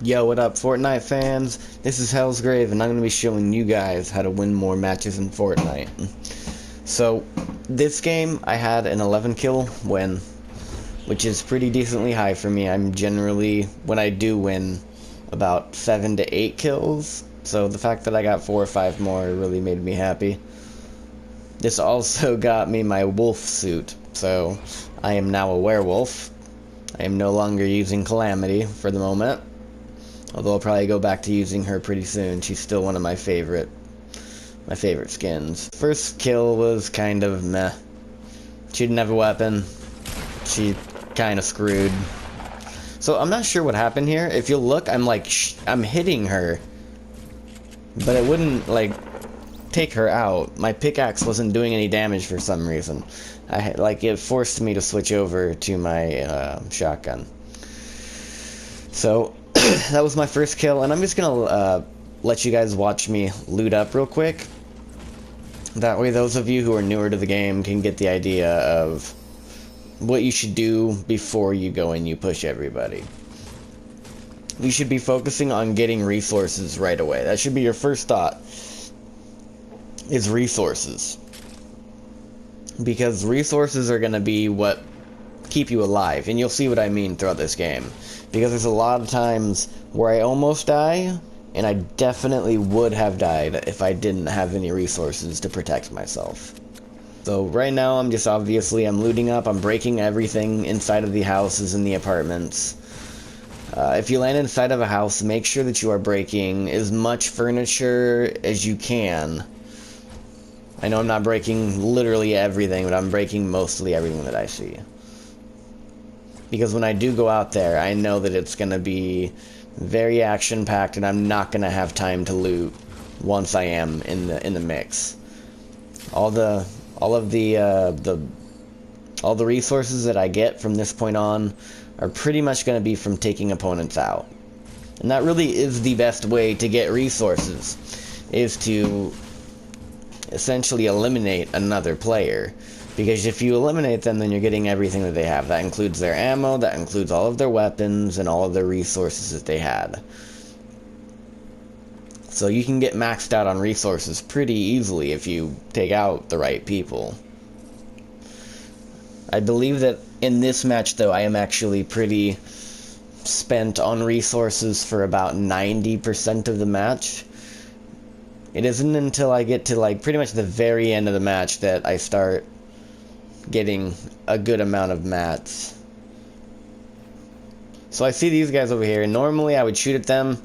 Yo, what up, Fortnite fans? This is Hellsgrave, and I'm going to be showing you guys how to win more matches in Fortnite. So, this game, I had an 11 kill win, which is pretty decently high for me. I'm generally, when I do win, about 7 to 8 kills. So the fact that I got 4 or 5 more really made me happy. This also got me my wolf suit, so I am now a werewolf. I am no longer using Calamity for the moment. Although I'll probably go back to using her pretty soon. She's still one of my favorite skins. First kill was kind of meh. She didn't have a weapon. She kind of screwed. So I'm not sure what happened here. If you'll look, I'm hitting her, but it wouldn't like take her out. My pickaxe wasn't doing any damage for some reason. It forced me to switch over to my shotgun. So that was my first kill, and I'm just gonna let you guys watch me loot up real quick. That way those of you who are newer to the game can get the idea of what you should do before you go and you push everybody. You should be focusing on getting resources right away. That should be your first thought, is resources. Because resources are gonna be what keep you alive, and you'll see what I mean throughout this game. Because there's a lot of times where I almost die, and I definitely would have died if I didn't have any resources to protect myself. So right now I'm looting up, I'm breaking everything inside of the houses and the apartments. If you land inside of a house, make sure that you are breaking as much furniture as you can. I know I'm not breaking literally everything, but I'm breaking mostly everything that I see. Because when I do go out there, I know that it's going to be very action-packed, and I'm not going to have time to loot once I am in the mix. All the resources that I get from this point on are pretty much going to be from taking opponents out. And that really is the best way to get resources, is to essentially eliminate another player. Because if you eliminate them, then you're getting everything that they have. That includes their ammo, that includes all of their weapons, and all of their resources that they had. So you can get maxed out on resources pretty easily if you take out the right people. I believe that in this match, though, I am actually pretty spent on resources for about 90% of the match. It isn't until I get to pretty much the very end of the match that I start getting a good amount of mats. So I see these guys over here. Normally I would shoot at them.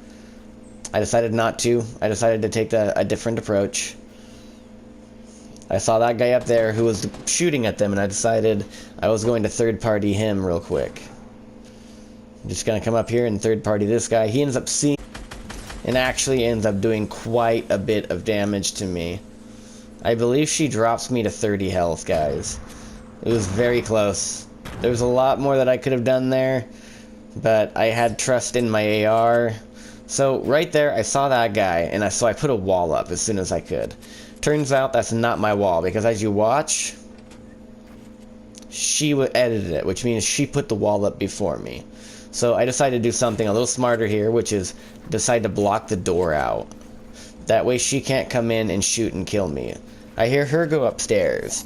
I decided not to. I decided to take a different approach. I saw that guy up there who was shooting at them, and I decided I was going to third party him real quick. I'm just gonna come up here and third party this guy. He ends up seeing and actually ends up doing quite a bit of damage to me. I believe she drops me to 30 health, guys. It was very close. There was a lot more that I could have done there, but I had trust in my AR. So right there, I saw that guy, and so I put a wall up as soon as I could. Turns out that's not my wall, because as you watch, she edited it, which means she put the wall up before me. So I decided to do something a little smarter here, which is decide to block the door out. That way she can't come in and shoot and kill me. I hear her go upstairs.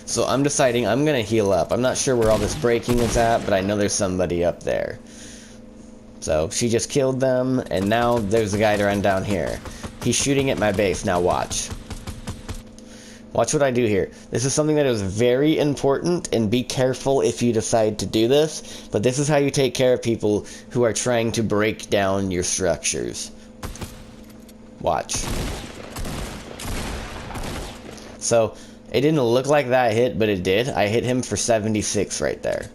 So I'm deciding I'm gonna heal up. I'm not sure where all this breaking is at, but I know there's somebody up there. So she just killed them, and now there's a guy to run down here. He's shooting at my base. Now watch. Watch what I do here. This is something that is very important, and be careful if you decide to do this, but this is how you take care of people who are trying to break down your structures. Watch. So it didn't look like that hit, but it did. I hit him for 76 right there.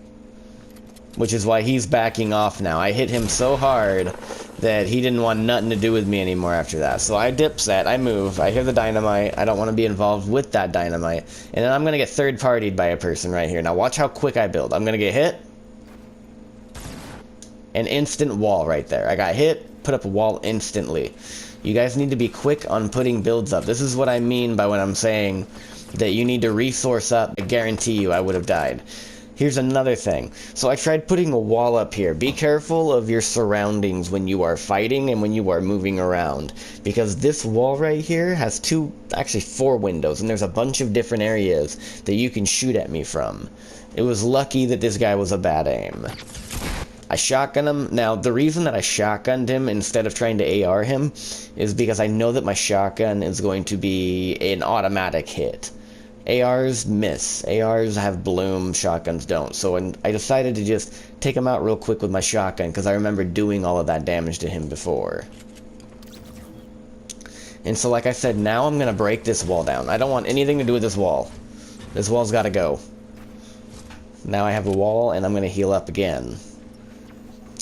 Which is why he's backing off now. I hit him so hard that he didn't want nothing to do with me anymore after that. So I dipset, I move, I hear the dynamite, I don't want to be involved with that dynamite. And then I'm going to get third-partied by a person right here. Now watch how quick I build. I'm going to get hit. An instant wall right there. I got hit, put up a wall instantly. You guys need to be quick on putting builds up. This is what I mean by when I'm saying that you need to resource up. I guarantee you I would have died. Here's another thing. So I tried putting a wall up here. Be careful of your surroundings when you are fighting and when you are moving around. Because this wall right here has actually four windows, and there's a bunch of different areas that you can shoot at me from. It was lucky that this guy was a bad aim. I shotgun him. Now, the reason that I shotgunned him instead of trying to AR him is because I know that my shotgun is going to be an automatic hit. ARs miss. ARs have bloom, shotguns don't. So I decided to just take him out real quick with my shotgun because I remember doing all of that damage to him before. And so like I said, now I'm going to break this wall down. I don't want anything to do with this wall. This wall's got to go. Now I have a wall and I'm going to heal up again.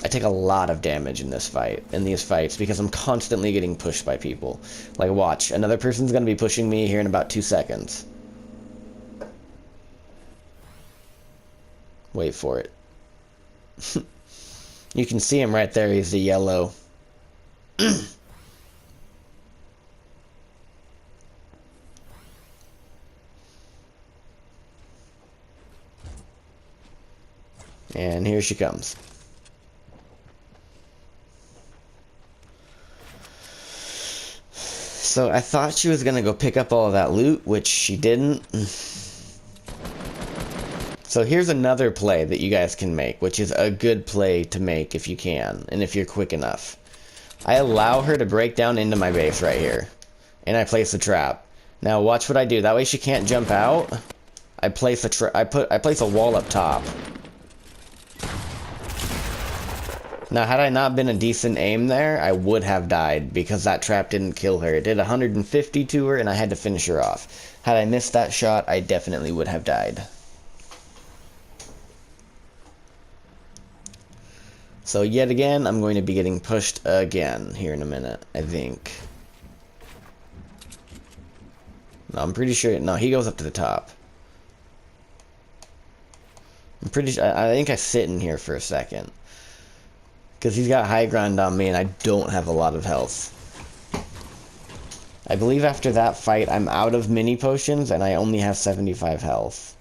I take a lot of damage in these fights, because I'm constantly getting pushed by people. Like, watch. Another person's going to be pushing me here in about 2 seconds. Wait for it. You can see him right there. He's the yellow. And here she comes. So I thought she was going to go pick up all of that loot, which she didn't. So here's another play that you guys can make, which is a good play to make if you can, and if you're quick enough. I allow her to break down into my base right here, and I place a trap. Now watch what I do. That way she can't jump out. I place a wall up top. Now, had I not been a decent aim there, I would have died, because that trap didn't kill her. It did 150 to her, and I had to finish her off. Had I missed that shot, I definitely would have died. So, yet again, I'm going to be getting pushed again here in a minute, I think. No, I'm pretty sure... No, he goes up to the top. I'm pretty sure... I think I sit in here for a second. Because he's got high ground on me and I don't have a lot of health. I believe after that fight I'm out of mini potions and I only have 75 health.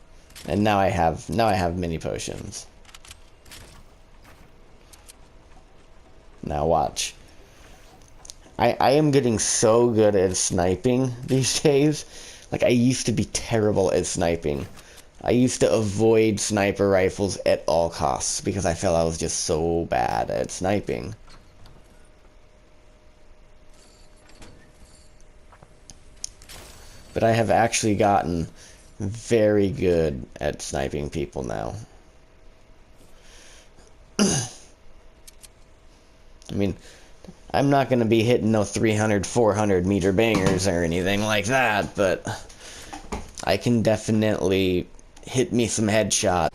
And now I have mini potions. Now watch. I am getting so good at sniping these days. Like, I used to be terrible at sniping. I used to avoid sniper rifles at all costs because I felt I was just so bad at sniping. But I have actually gotten very good at sniping people now. I mean, I'm not going to be hitting no 300, 400 meter bangers or anything like that, but I can definitely hit me some headshot.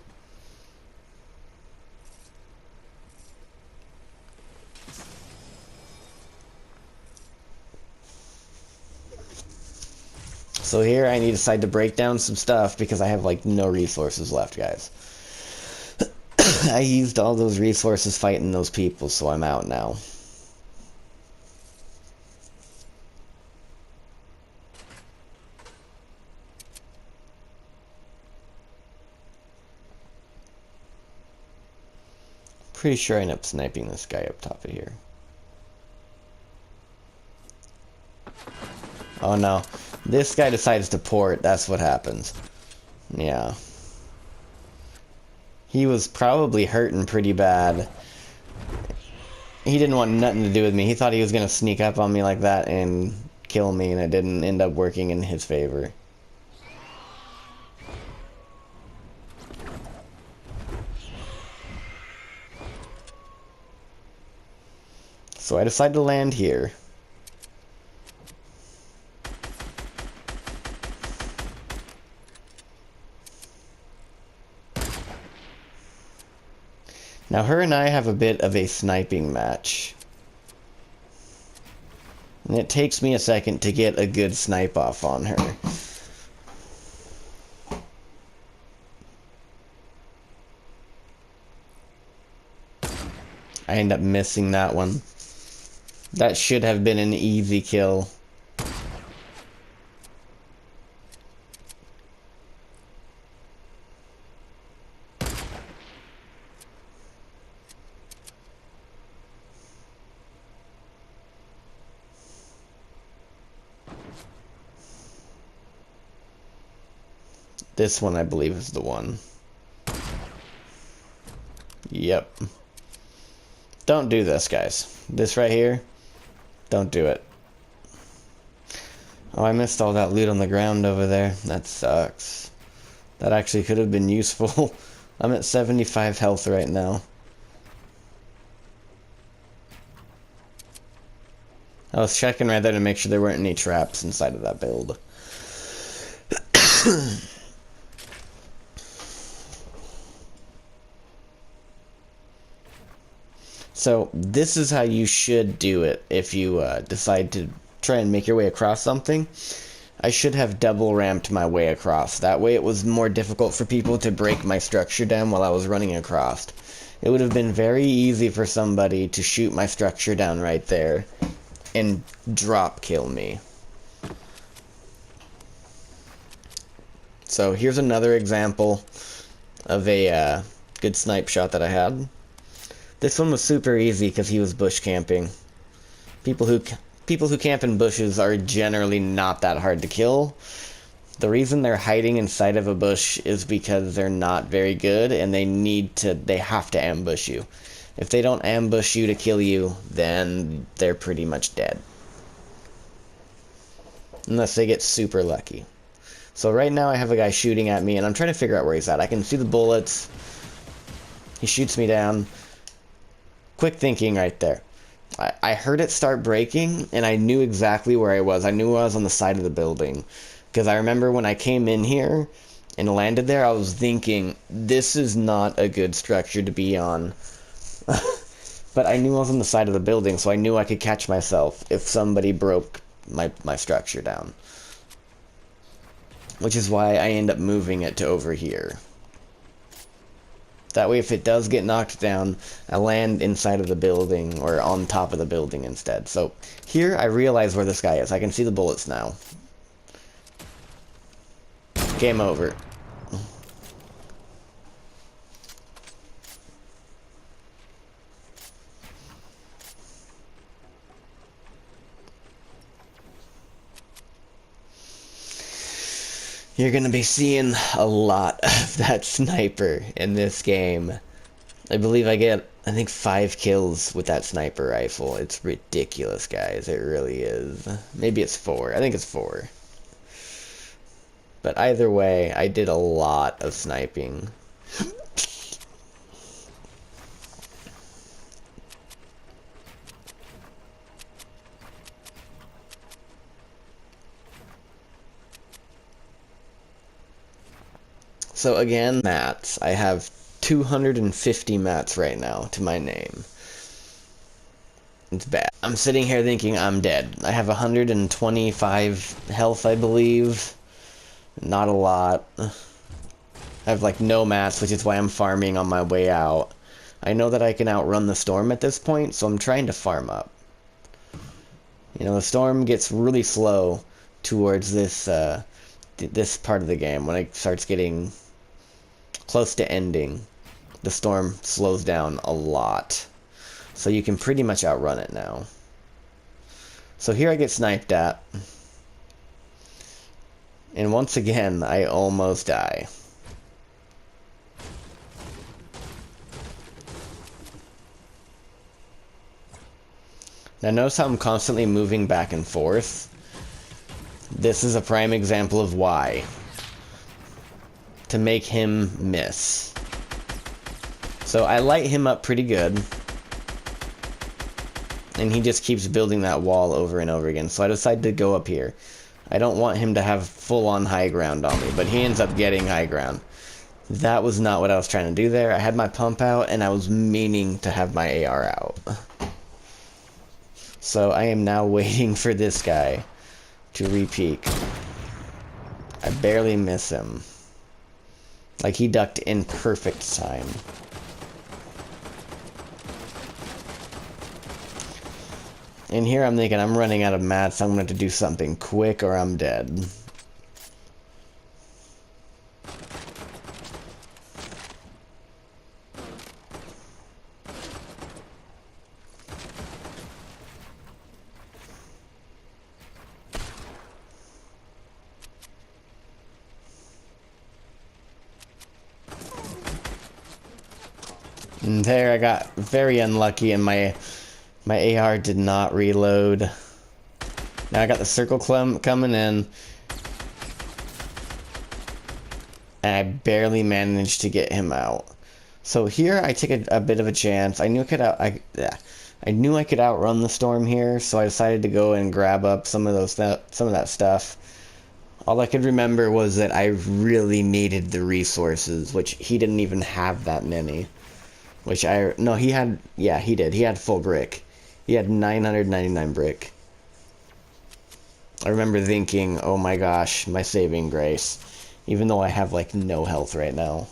So here I need to decide to break down some stuff because I have like no resources left, guys. I used all those resources fighting those people, so I'm out now. Pretty sure I end up sniping this guy up top of here. Oh no. This guy decides to port, that's what happens. Yeah. He was probably hurting pretty bad. He didn't want nothing to do with me. He thought he was gonna sneak up on me like that and kill me, and it didn't end up working in his favor. So I decided to land here. Now her and I have a bit of a sniping match. And it takes me a second to get a good snipe off on her. I end up missing that one. That should have been an easy kill. This one, I believe, is the one. Yep. Don't do this, guys. This right here, don't do it. Oh, I missed all that loot on the ground over there. That sucks. That actually could have been useful. I'm at 75 health right now. I was checking right there to make sure there weren't any traps inside of that build. So, this is how you should do it if you decide to try and make your way across something. I should have double ramped my way across. That way it was more difficult for people to break my structure down while I was running across. It would have been very easy for somebody to shoot my structure down right there and drop kill me. So here's another example of a good snipe shot that I had. This one was super easy because he was bush camping. People who camp in bushes are generally not that hard to kill. The reason they're hiding inside of a bush is because they're not very good and they have to ambush you. If they don't ambush you to kill you, then they're pretty much dead. Unless they get super lucky. So right now I have a guy shooting at me and I'm trying to figure out where he's at. I can see the bullets. He shoots me down. Quick thinking right there. I heard it start breaking, and I knew exactly where I was. I knew I was on the side of the building. Because I remember when I came in here and landed there, I was thinking, this is not a good structure to be on. But I knew I was on the side of the building, so I knew I could catch myself if somebody broke my structure down. Which is why I end up moving it to over here. That way, if it does get knocked down, I land inside of the building, or on top of the building instead. So, here, I realize where this guy is. I can see the bullets now. Game over. You're gonna be seeing a lot of that sniper in this game. I believe I think 5 kills with that sniper rifle. It's ridiculous, guys. It really is. Maybe it's 4. I think it's 4. But either way, I did a lot of sniping. So again, mats. I have 250 mats right now to my name. It's bad. I'm sitting here thinking I'm dead. I have 125 health, I believe. Not a lot. I have like no mats, which is why I'm farming on my way out. I know that I can outrun the storm at this point, so I'm trying to farm up. You know, the storm gets really slow towards this this part of the game. When it starts getting close to ending, the storm slows down a lot. So you can pretty much outrun it now. So here I get sniped at. And once again, I almost die. Now notice how I'm constantly moving back and forth. This is a prime example of why. To make him miss. So I light him up pretty good. And he just keeps building that wall over and over again. So I decide to go up here. I don't want him to have full-on high ground on me, but he ends up getting high ground. That was not what I was trying to do there. I had my pump out, and I was meaning to have my AR out. So I am now waiting for this guy to re-peek. I barely miss him. Like, he ducked in perfect time. And here I'm thinking, I'm running out of mats, I'm going to have to do something quick or I'm dead. And there I got very unlucky and my AR did not reload. Now I got the circle coming in. And I barely managed to get him out. So here I take a bit of a chance. I knew I could outrun the storm here, so I decided to go and grab up some of that stuff. All I could remember was that I really needed the resources, which he didn't even have that many. No, he had, yeah, he did. He had full brick. He had 999 brick. I remember thinking, oh my gosh, my saving grace. Even though I have, like, no health right now.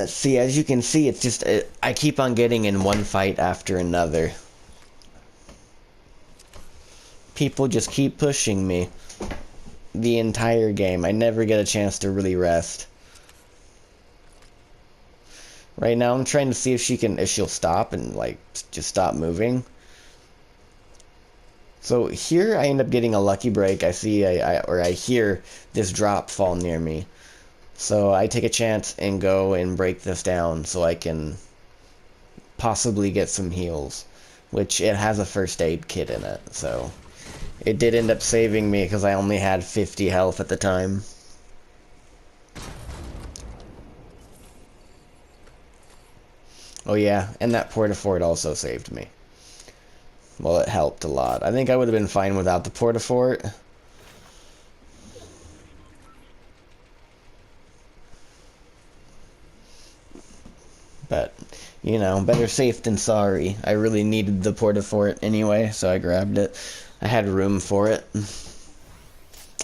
See, as you can see, it's just, I keep on getting in one fight after another. People just keep pushing me the entire game. I never get a chance to really rest. Right now, I'm trying to see if she'll stop and, like, just stop moving. So here I end up getting a lucky break. I hear this drop fall near me. So I take a chance and go and break this down so I can possibly get some heals. Which it has a first aid kit in it, so it did end up saving me because I only had 50 health at the time. Oh yeah, and that porta-fort also saved me. Well, it helped a lot. I think I would have been fine without the porta-fort. But, you know, better safe than sorry. I really needed the porta-fort anyway, so I grabbed it. I had room for it.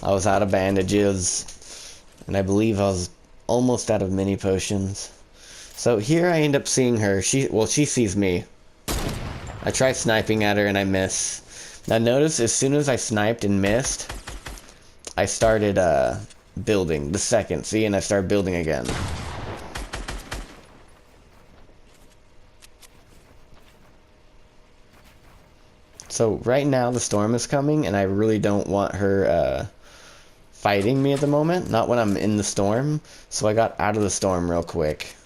I was out of bandages, and I believe I was almost out of mini potions. So here I end up seeing her. She sees me. I try sniping at her and I miss. Now notice, as soon as I sniped and missed, I started building the second. See, and I started building again. So right now the storm is coming, and I really don't want her fighting me at the moment. Not when I'm in the storm. So I got out of the storm real quick.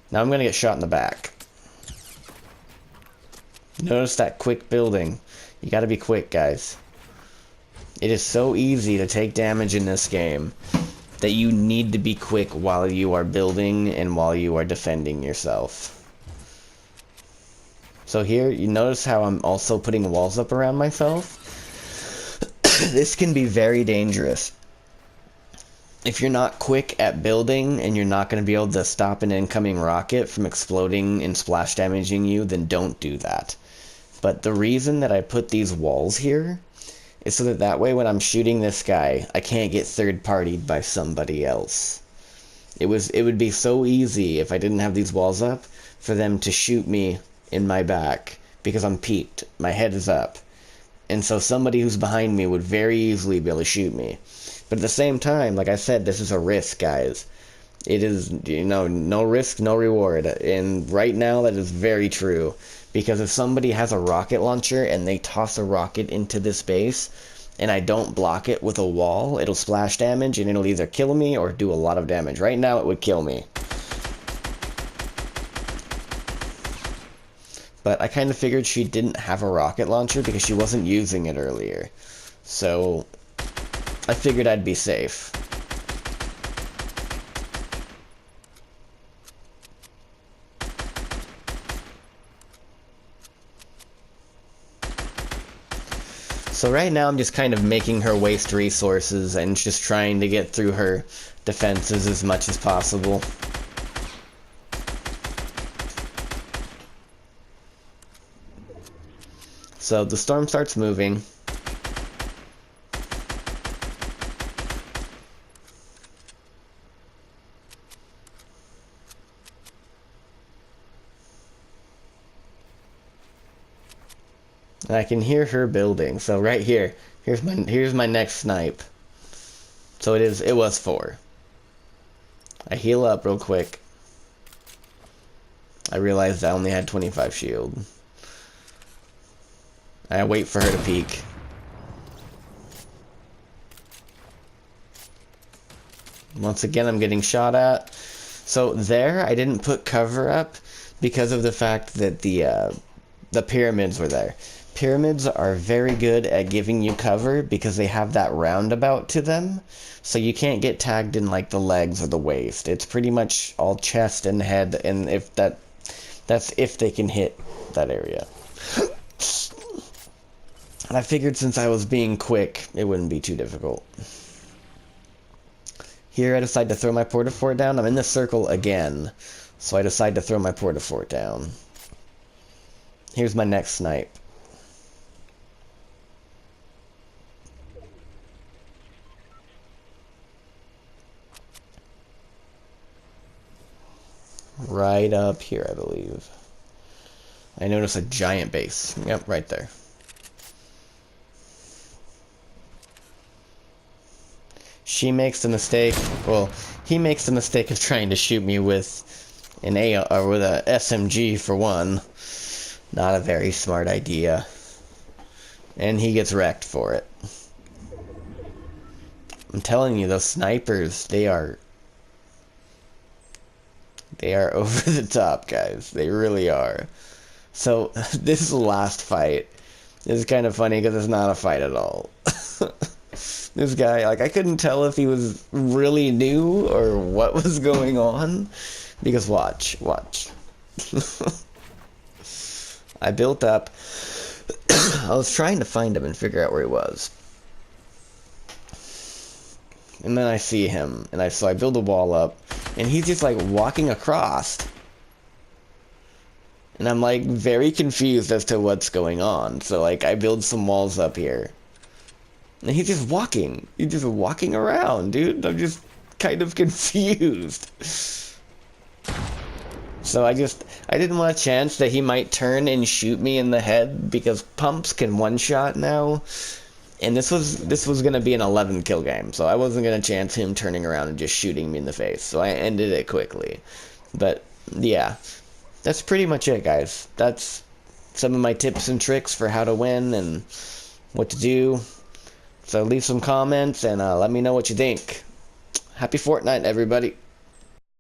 Now I'm gonna get shot in the back. Notice that quick building. You gotta be quick, guys. It is so easy to take damage in this game that you need to be quick while you are building and while you are defending yourself. So here, you notice how I'm also putting walls up around myself? This can be very dangerous. If you're not quick at building and you're not going to be able to stop an incoming rocket from exploding and splash damaging you, then don't do that. But the reason that I put these walls here is so that way when I'm shooting this guy, I can't get third-partied by somebody else. It would be so easy if I didn't have these walls up for them to shoot me in my back because I'm peeked. My head is up. And so somebody who's behind me would very easily be able to shoot me. But at the same time, like I said, this is a risk, guys. It is, you know, no risk, no reward. And right now, that is very true. Because if somebody has a rocket launcher and they toss a rocket into this base, and I don't block it with a wall, it'll splash damage and it'll either kill me or do a lot of damage. Right now, it would kill me. But I kind of figured she didn't have a rocket launcher because she wasn't using it earlier. So I figured I'd be safe. So right now I'm just kind of making her waste resources and just trying to get through her defenses as much as possible. So the storm starts moving. And I can hear her building. So right here, here's my next snipe. So it was 4. I heal up real quick. I realized I only had 25 shield. I wait for her to peek. Once again, I'm getting shot at. So there, I didn't put cover up because of the fact that the pyramids were there. Pyramids are very good at giving you cover because they have that roundabout to them, so you can't get tagged in like the legs or the waist. It's pretty much all chest and head, and that's if they can hit that area. And I figured since I was being quick, it wouldn't be too difficult. Here I decide to throw my porta-fort down. I'm in the circle again, so I decide to throw my porta-fort down. Here's my next snipe. Right up here, I believe. I notice a giant base. Yep, right there. She makes the mistake, well, he makes the mistake of trying to shoot me with an or with a SMG for one. Not a very smart idea. And he gets wrecked for it. I'm telling you, those snipers, they are over the top, guys. They really are. So, this last fight is kind of funny because it's not a fight at all. This guy, like, I couldn't tell if he was really new or what was going on. Because watch. I built up. I was trying to find him and figure out where he was. And then I see him, and so I build a wall up, and he's just like walking across. And I'm like very confused as to what's going on. So like I build some walls up here. And he's just walking. He's just walking around, dude. I'm just kind of confused. So I didn't want a chance that he might turn and shoot me in the head because pumps can one-shot now. And this was gonna be an 11 kill game, so I wasn't gonna chance him turning around and just shooting me in the face. So I ended it quickly. But yeah, that's pretty much it, guys. That's some of my tips and tricks for how to win and what to do. So leave some comments and let me know what you think. Happy Fortnite, everybody.